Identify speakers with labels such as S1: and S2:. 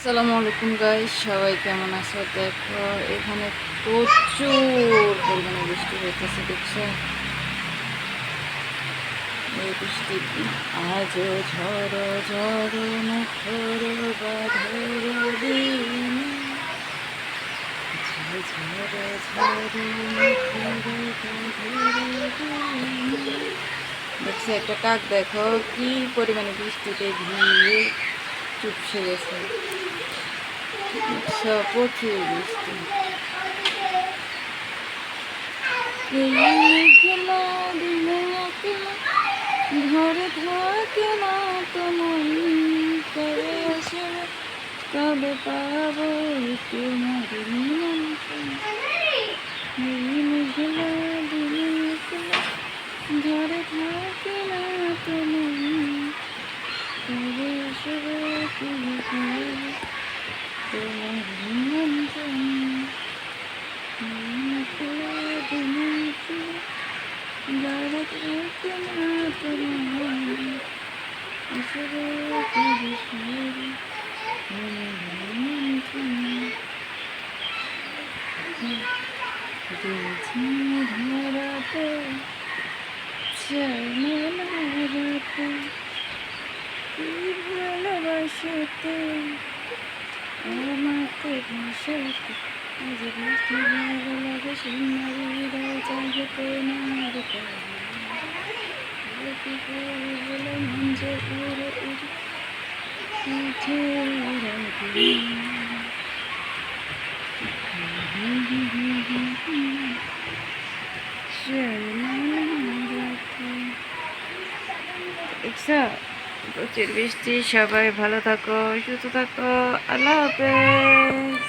S1: আসসালামু আলাইকুম গাইস, সবাই কেমন আছো? দেখো এখানে প্রচুর পরিমাণে বৃষ্টি হইতেছে, দেখছো? এই বৃষ্টি আজও ঝড় ঝড় মুখর বাঁধর দিন, ঝড় ঝড় মুখর বাঁধর দিন। দেখছো একটা কাক, দেখো কি পরিমাণে বৃষ্টিতে ভিজে চুপসে গেছে। দেখছো প্রচুর বৃষ্টি। ঘরে থাকে না তোমার, কবে আসবে কবে পাবো তোমার নিমন্ত্রণ। ঘরে থাকে না তোমার, কবে আসবে কবে পাবো তোমার নিমন্ত্রণ। ঘরে থাকে না তোমার, আসবে কবে পাবো তোমার নিমন্ত্রণ। ধরাতে চাই না রাতে, কি ভালোবাসাতে আমাকে ভাসাতে। আজ বৃষ্টি ভালো লাগে সুন্দর হৃদয় চাইতে না বলে মন যে উড়ে উড়ে উঠে রাতে। দেখছো প্রচুর বৃষ্টি। সবাই ভালো থাকো, সুস্থ থাকো। আল্লাহ হাফেজ।